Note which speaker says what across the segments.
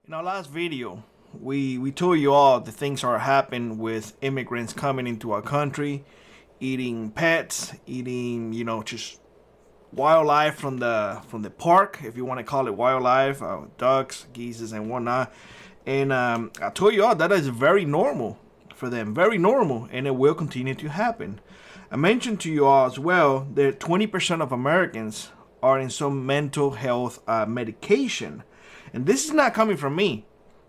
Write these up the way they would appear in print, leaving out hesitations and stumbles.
Speaker 1: In our last video, we told you all the things are happening with immigrants coming into our country, eating pets, eating just wildlife from the park, if you want to call it wildlife, ducks, geese, and whatnot. And I told you all that is very normal for them, very normal, and it will continue to happen. I mentioned to you all as well that 20% of Americans are in some mental health medication. And this is not coming from me.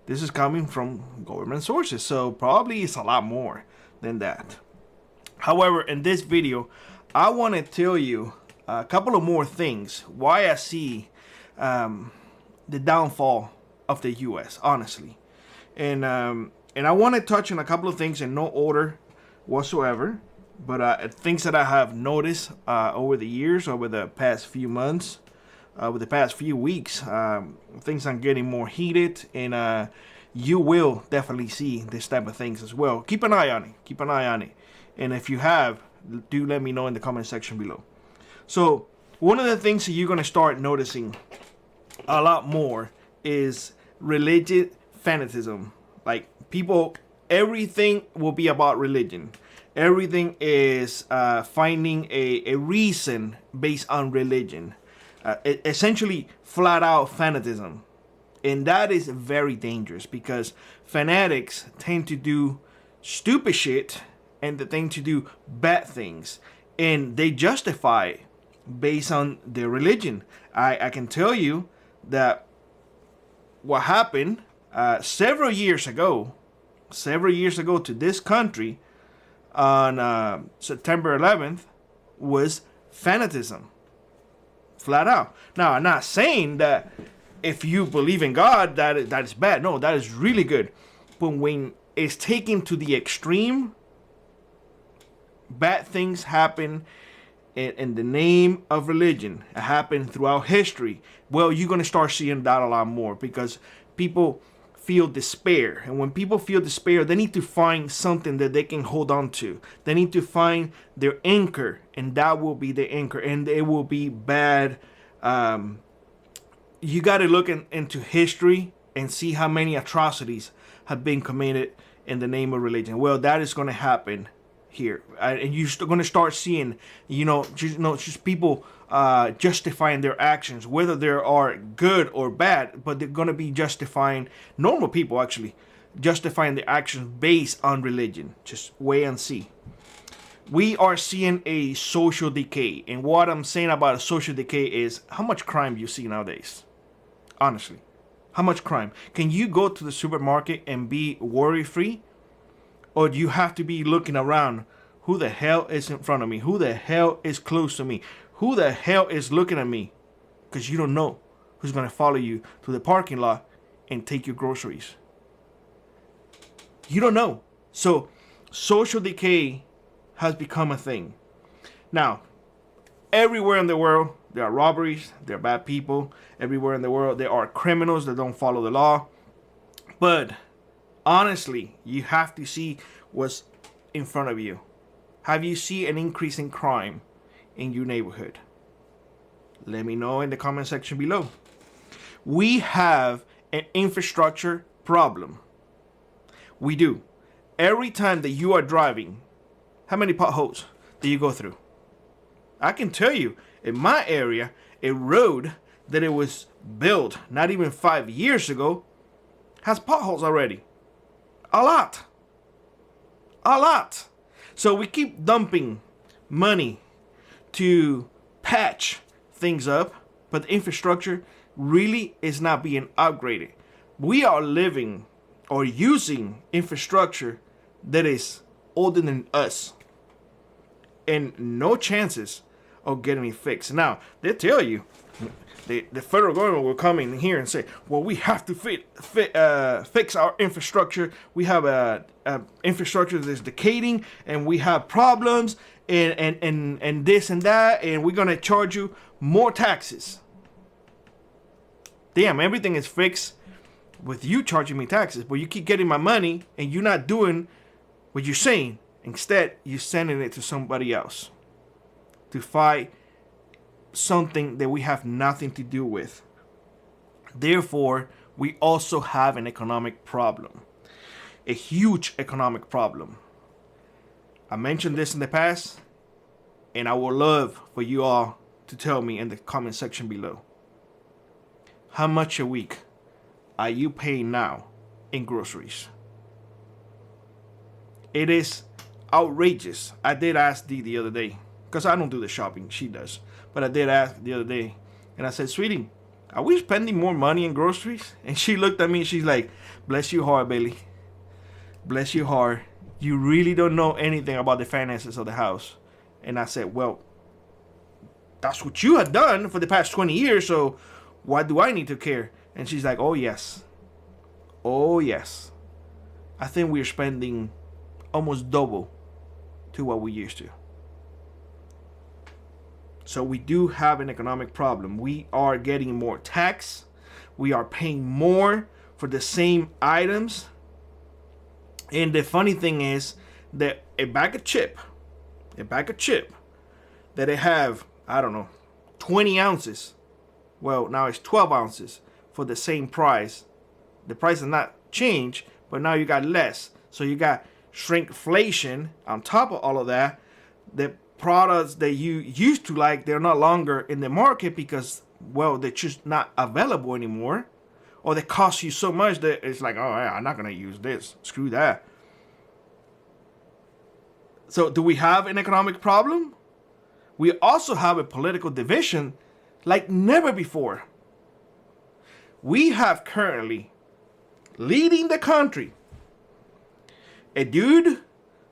Speaker 1: This is coming from government sources. So probably it's a lot more than that. However, in this video, I want to tell you a couple of more things why I see the downfall of the U.S., honestly. And I want to touch on a couple of things in no order whatsoever. But things that I have noticed over the years, over the past few months, over the past few weeks, things are getting more heated, and you will definitely see this type of things as well. Keep an eye on it. Keep an eye on it. And if you have, do let me know in the comment section below. So one of the things that you're going to start noticing a lot more is religious fanaticism. Like people, everything will be about religion. Everything is finding a reason based on religion. Essentially flat out fanatism. And that is very dangerous because fanatics tend to do stupid shit and they tend to do bad things. And they justify based on their religion. I can tell you that what happened several years ago to this country on September 11th was fanatism. Flat out. Now, I'm not saying that if you believe in God, that is bad. No, that is really good. But when it's taken to the extreme, bad things happen in the name of religion. It happened throughout history. Well, you're going to start seeing that a lot more because people feel despair. And when people feel despair, they need to find something that they can hold on to. They need to find their anchor, and that will be the anchor, and it will be bad. You got to look into history and see how many atrocities have been committed in the name of religion. Well, that is going to happen here, and you're going to start seeing, just people justifying their actions, whether they are good or bad, but they're going to be justifying, normal people actually, justifying their actions based on religion. Just wait and see. We are seeing a social decay. And what I'm saying about a social decay is how much crime you see nowadays. Honestly, how much crime? Can you go to the supermarket and be worry-free? Or do you have to be looking around? Who the hell is in front of me? Who the hell is close to me? Who the hell is looking at me? Because you don't know who's going to follow you to the parking lot and take your groceries. You don't know. So social decay has become a thing. Now, everywhere in the world, there are robberies, there are bad people. Everywhere in the world, there are criminals that don't follow the law. But honestly, you have to see what's in front of you. Have you seen an increase in crime in your neighborhood? Let me know in the comment section below. We have an infrastructure problem. We do. Every time that you are driving, how many potholes do you go through? I can tell you, in my area, a road that it was built not even 5 years ago has potholes already. A lot. A lot. So we keep dumping money to patch things up, but the infrastructure really is not being upgraded. We are living or using infrastructure that is older than us, and no chances of getting it fixed. Now, they tell you, the federal government will come in here and say, well, we have to fix our infrastructure. We have a infrastructure that's decaying, and we have problems, and this and that, and we're going to charge you more taxes. Damn, everything is fixed with you charging me taxes, but you keep getting my money, and you're not doing what you're saying. Instead, you're sending it to somebody else to fight something that we have nothing to do with. Therefore, we also have an economic problem, a huge economic problem. I mentioned this in the past, and I would love for you all to tell me in the comment section below. How much a week are you paying now in groceries? It is outrageous. I did ask Dee the other day, because I don't do the shopping, she does. But I did ask the other day, and I said, sweetie, are we spending more money in groceries? And she looked at me and she's like, bless your heart, Billy. Bless your heart. You really don't know anything about the finances of the house. And I said, well, that's what you have done for the past 20 years, so why do I need to care? And she's like, oh yes. Oh yes. I think we're spending almost double to what we used to. So we do have an economic problem. We are getting more tax. We are paying more for the same items. And the funny thing is that a bag of chip that they have, I don't know, 20 ounces. Well, now it's 12 ounces for the same price. The price has not changed, but now you got less. So you got shrinkflation on top of all of that. The products that you used to like, they're no longer in the market because, well, they're just not available anymore. Or they cost you so much that it's like, oh, yeah, I'm not going to use this. Screw that. So do we have an economic problem? We also have a political division like never before. We have currently leading the country a dude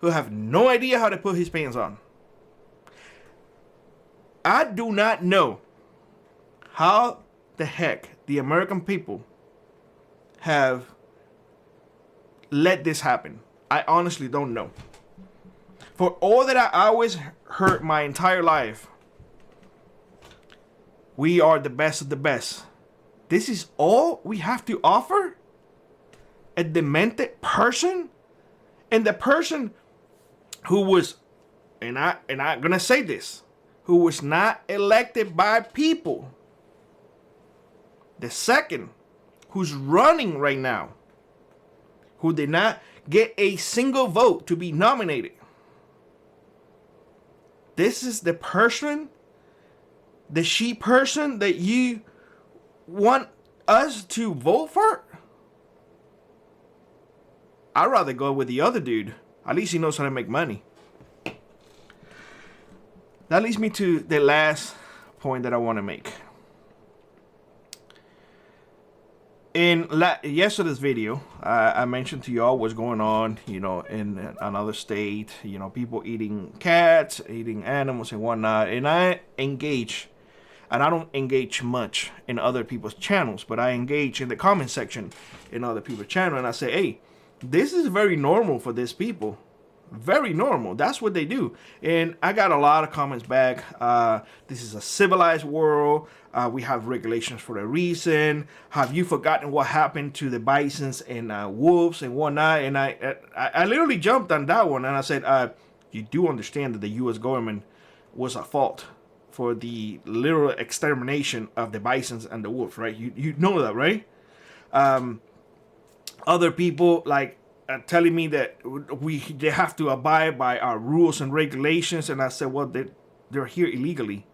Speaker 1: who have no idea how to put his pants on. I do not know how the heck the American people have let this happen. I honestly don't know. For all that I always heard my entire life, we are the best of the best. This is all we have to offer? A demented person? And the person who was, and I'm gonna say this, who was not elected by people. The second, who's running right now, who did not get a single vote to be nominated. This is the person, the she person that you want us to vote for? I'd rather go with the other dude. At least he knows how to make money. That leads me to the last point that I want to make. In yesterday's video, I mentioned to y'all what's going on, in another state, people eating cats, eating animals and whatnot. And I engage, and I don't engage much in other people's channels, but I engage in the comment section in other people's channel. And I say, hey, this is very normal for these people. Very normal. That's what they do. And I got a lot of comments back. This is a civilized world. We have regulations for a reason. Have you forgotten what happened to the bisons and wolves and whatnot? And I literally jumped on that one. And I said, you do understand that the U.S. government was at fault for the literal extermination of the bisons and the wolves, right? You know that, right? Other people telling me that they have to abide by our rules and regulations, and I said, well, they're here illegally.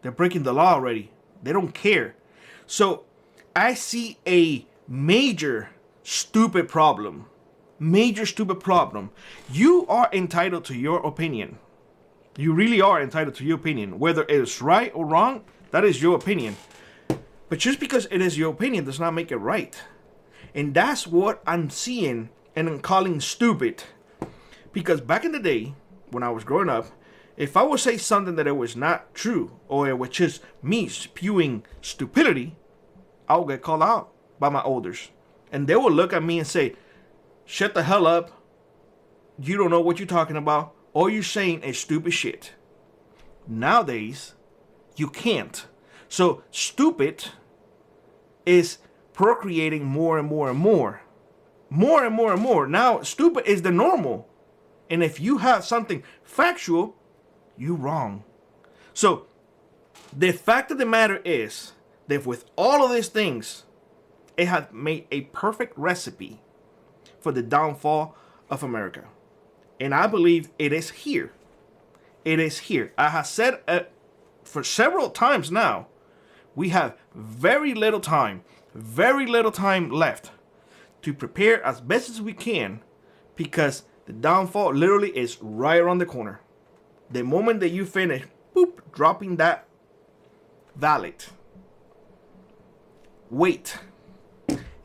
Speaker 1: They're breaking the law already. They don't care. So I see a major stupid problem. Major stupid problem. You are entitled to your opinion. You really are entitled to your opinion. Whether it is right or wrong, that is your opinion. But just because it is your opinion does not make it right. And that's what I'm seeing and I'm calling stupid. Because back in the day, when I was growing up, if I would say something that it was not true, or it was just me spewing stupidity, I would get called out by my elders. And they would look at me and say, shut the hell up. You don't know what you're talking about. All you're saying is stupid shit. Nowadays, you can't. So stupid is procreating more and more and more. More and more and more. Now, stupid is the normal. And if you have something factual, you're wrong. So, the fact of the matter is that with all of these things, It has made a perfect recipe for the downfall of America. And I believe it is here. It is here. I have said for several times now, we have very little time left to prepare as best as we can, because the downfall literally is right around the corner. The moment that you finish, boop, dropping that ballot, wait.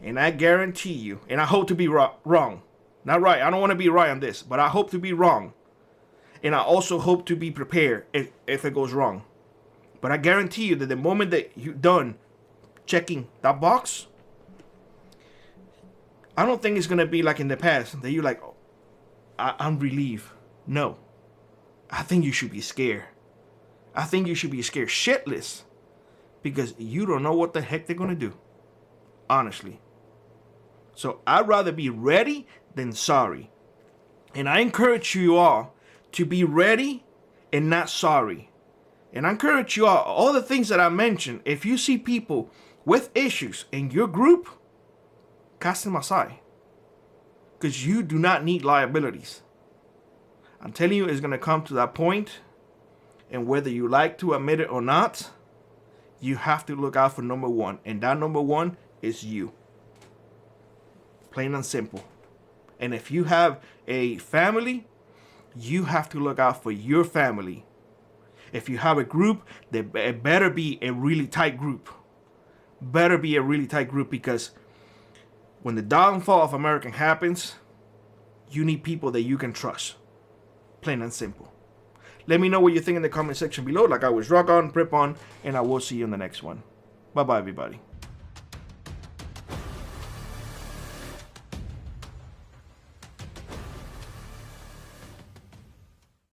Speaker 1: And I guarantee you, and I hope to be wrong. Not right. I don't want to be right on this, but I hope to be wrong. And I also hope to be prepared if it goes wrong. But I guarantee you that the moment that you're done checking that box, I don't think it's going to be like in the past that you're like, oh, I'm relieved. No. I think you should be scared. I think you should be scared shitless, because you don't know what the heck they're going to do. Honestly. So I'd rather be ready than sorry. And I encourage you all to be ready and not sorry. And I encourage you all the things that I mentioned, if you see people with issues in your group, cast them aside. Because you do not need liabilities. I'm telling you, it's going to come to that point, and whether you like to admit it or not, you have to look out for number one. And that number one is you. Plain and simple. And if you have a family, you have to look out for your family. If you have a group, it better be a really tight group. Better be a really tight group, because when the downfall of America happens, you need people that you can trust. Plain and simple. Let me know what you think in the comment section below. Like always, rock on, prep on, and I will see you in the next one. Bye-bye, everybody.